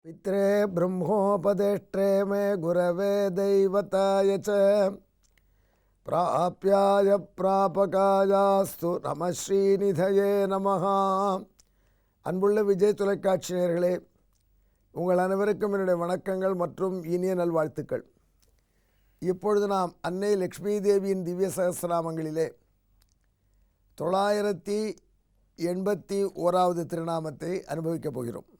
पित्रे ब्रह्मोपदेष्ट्रे मे गुरवे दैवताय च प्राप्याय प्रापकायास्तु நம ஸ்ரீநிதயே நமஹ. அன்புள்ள விஜய் தொலைக்காட்சி நேயர்களே, உங்கள் அனைவருக்கும் என்னுடைய வணக்கங்கள் மற்றும் இனிய நல்வாழ்த்துக்கள். இப்பொழுது நாம் அன்னை லக்ஷ்மி தேவியின் திவ்ய சகஸ்ரநாமங்களிலே 981வது திருநாமத்தை அனுபவிக்கப் போகிறோம்.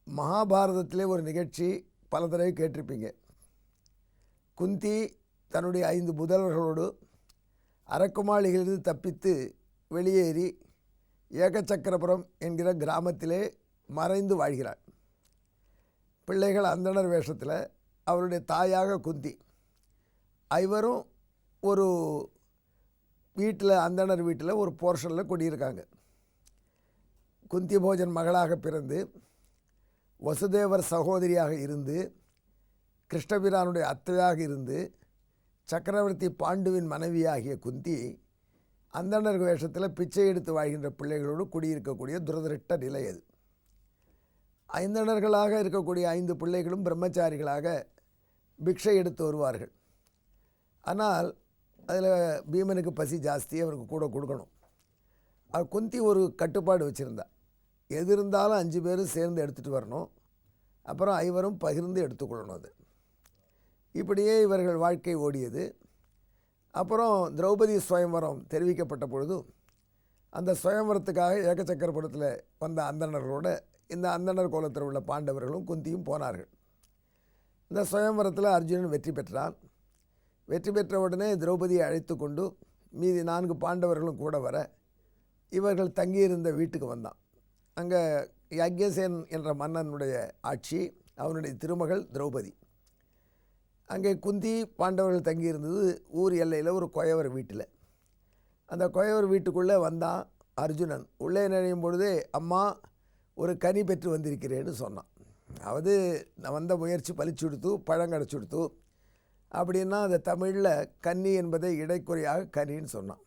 மகாபாரதத்திலே ஒரு நிகழ்ச்சி பல தடவை கேட்டிருப்பீங்க. குந்தி தன்னுடைய 5 புதல்வர்களோடு அரக்குமாளிகளிலிருந்து தப்பித்து வெளியேறி ஏகச்சக்கரபுரம் என்கிற கிராமத்திலே மறைந்து வாழ்கிறார். பிள்ளைகள் அந்தணர் வேஷத்தில், அவருடைய தாயாக குந்தி. ஐவரும் ஒரு வீட்டில், அந்தணர் வீட்டில் ஒரு போர்ஷனில் குடியிருக்காங்க. குந்தி போஜன் மகளாக பிறந்து வசுதேவர் சகோதரியாக இருந்து கிருஷ்ணபிரானுடைய அத்தையாக இருந்து சக்கரவர்த்தி பாண்டுவின் மனைவியாகிய குந்தி அந்தணர் வேஷத்தில் பிச்சை எடுத்து வாழ்கின்ற பிள்ளைகளோடு குடியிருக்கக்கூடிய துரதிருஷ்ட நிலை அது. ஐந்தணர்களாக இருக்கக்கூடிய 5 பிள்ளைகளும் பிரம்மச்சாரிகளாக பிக்ஷை எடுத்து வருவார்கள். ஆனால் அதில் பீமனுக்கு பசி ஜாஸ்தி, அவருக்கு கூட கொடுக்கணும். குந்தி ஒரு கட்டுப்பாடு வச்சுருந்தா, எது இருந்தாலும் 5 பேரும் சேர்ந்து எடுத்துகிட்டு வரணும், அப்புறம் 5வரும் பகிர்ந்து எடுத்துக்கொள்ளணும். அது இப்படியே இவர்கள் வாழ்க்கை ஓடியது. அப்புறம் திரௌபதி சுயம்வரம் தெரிவிக்கப்பட்ட பொழுது அந்த சுயம்வரத்துக்காக ஏகச்சக்கரபுரத்தில் வந்த அந்தணர்களோட இந்த அந்தணர் கோலத்தில் உள்ள பாண்டவர்களும் குந்தியும் போனார்கள். இந்த சுயம்வரத்தில் அர்ஜுனன் வெற்றி பெற்றான். வெற்றி பெற்ற உடனே திரௌபதியை அழைத்து கொண்டு மீதி 4 பாண்டவர்களும் கூட வர இவர்கள் தங்கியிருந்த வீட்டுக்கு வந்தான். அங்கே யக்ஞசேன் என்ற மன்னனுடைய ஆட்சி, அவனுடைய திருமகள் திரௌபதி. அங்கே குந்தி பாண்டவர்கள் தங்கியிருந்தது ஊர் எல்லையில் ஒரு குயவர் வீட்டில். அந்த குயவர் வீட்டுக்குள்ளே வந்தான் அர்ஜுனன். உள்ளே நுழையும் பொழுதே, அம்மா ஒரு கனி பெற்று வந்திருக்கிறேன்னு சொன்னான். அதாவது நான் வந்த முயற்சி பலிச்சு கொடுத்து பழம் கிடச்சி கொடுத்து அப்படின்னா அந்த தமிழில் கன்னி என்பதை இடைக்குறையாக கனின்னு சொன்னான்.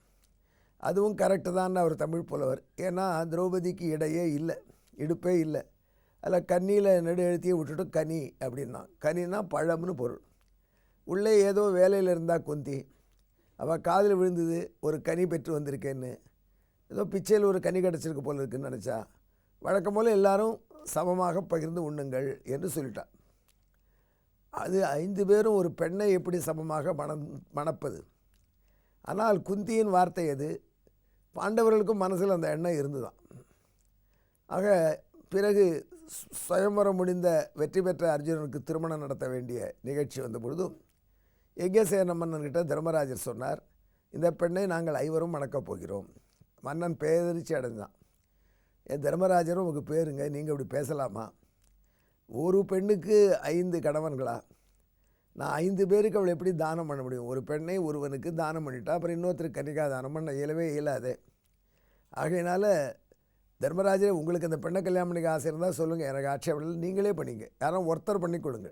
அதுவும் கரெக்டு தான் அவர் தமிழ் புலவர். ஏன்னா திரௌபதிக்கு இடையே இல்லை, இடுப்பே இல்லை. அதில் கன்னியில் நெடு எழுத்தியை விட்டுட்டு கனி அப்படின்னா, கனின்னா பழம்னு பொருள். உள்ளே ஏதோ வேலையில் இருந்தால் குந்தி, அவள் காதில் விழுந்தது ஒரு கனி பெற்று வந்திருக்கேன்னு, ஏதோ பிச்சையில் ஒரு கனி கிடச்சிருக்கு போல் இருக்குன்னு நினச்சா, வழக்கம் போல் எல்லாரும் சமமாக பகிர்ந்து உண்ணுங்கள் என்று சொல்லிட்டான். அது 5 பேரும் ஒரு பெண்ணை எப்படி சமமாக மணப்பது? ஆனால் குந்தியின் வார்த்தை அது. பாண்டவர்களுக்கும் மனசில் அந்த எண்ணம் இருந்துதான். ஆக பிறகு சுயம்வரம் முடிந்த வெற்றி பெற்ற அர்ஜுனனுக்கு திருமணம் நடத்த வேண்டிய நிகழ்ச்சி வந்த பொழுதும் யக்ஞசேன மன்னன்கிட்ட தர்மராஜர் சொன்னார், இந்த பெண்ணை நாங்கள் 5வரும் மணக்கப் போகிறோம். மன்னன் பேரிச்சு அடைந்தான். தர்மராஜரும் உங்களுக்கு பேருங்க, நீங்கள் இப்படி பேசலாமா? ஒரு பெண்ணுக்கு 5 கணவன்களா? நான் 5 பேருக்கு அவளை எப்படி தானம் பண்ண முடியும்? ஒரு பெண்ணை ஒருவனுக்கு தானம் பண்ணிட்டா அப்புறம் இன்னொருத்தருக்கு கன்னிகா தானம் பண்ண இயலவே இயலாது. ஆகையினால தர்மராஜரே, உங்களுக்கு அந்த பெண்ணை கல்யாணம் பண்ணிக்க ஆசை இருந்தால் சொல்லுங்கள், எனக்கு ஆட்சேபனை நீங்களே பண்ணிங்க, யாரும் ஒருத்தர் பண்ணி கொடுங்க.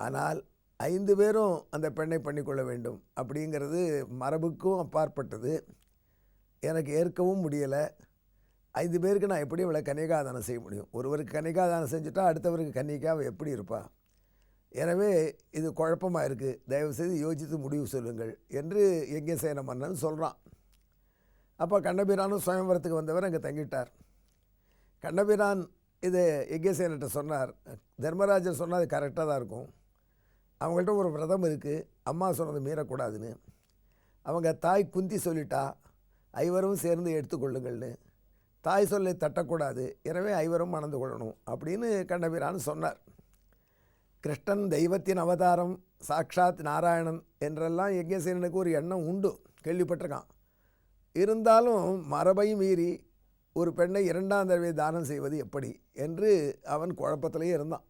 ஆனால் 5 பேரும் அந்த பெண்ணை பண்ணிக்கொள்ள வேண்டும் அப்படிங்கிறது மரபுக்கும் அப்பாற்பட்டது. எனக்கு ஏற்கவும் முடியலை. 5 பேருக்கு நான் எப்படி இவளை கன்னிகாதானம் செய்ய முடியும்? ஒருவருக்கு கன்னிகாதானம் செஞ்சுட்டா அடுத்தவருக்கு கன்னிக்காவை எப்படி இருப்பா? எனவே இது குழப்பமாக இருக்குது, தயவுசெய்து யோசித்து முடிவு சொல்லுங்கள் என்று யக்ஞசேன மன்னன் சொல்கிறான். அப்போ கண்ணபிரானும் சுயம்வரத்துக்கு வந்தவர் அங்கே தங்கிட்டார். கண்ணபிரான் இது யக்ஞசேனர்கிட்ட சொன்னார். தர்மராஜர் சொன்னால் அது கரெக்டாக தான் இருக்கும். அவங்கள்ட்ட ஒரு விரதம் இருக்குது, அம்மா சொன்னது மீறக்கூடாதுன்னு. அவங்க தாய் குந்தி சொல்லிட்டா 5வரும் சேர்ந்து எடுத்துக்கொள்ளுங்கள்னு. தாய் சொல்லை தட்டக்கூடாது, எனவே 5வரும் மணந்து கொள்ளணும் அப்படின்னு கண்ணபிரான் சொன்னார். கிருஷ்ணன் தெய்வத்தின் அவதாரம், சாக்ஷாத் நாராயணன் என்றெல்லாம் யக்ஞசேனனுக்கு ஒரு எண்ணம் உண்டு, கேள்விப்பட்டிருக்கான். இருந்தாலும் மரபை மீறி ஒரு பெண்ணை 2ஆம் தடவை தானம் செய்வது எப்படி என்று அவன் குழப்பத்திலேயே இருந்தான்.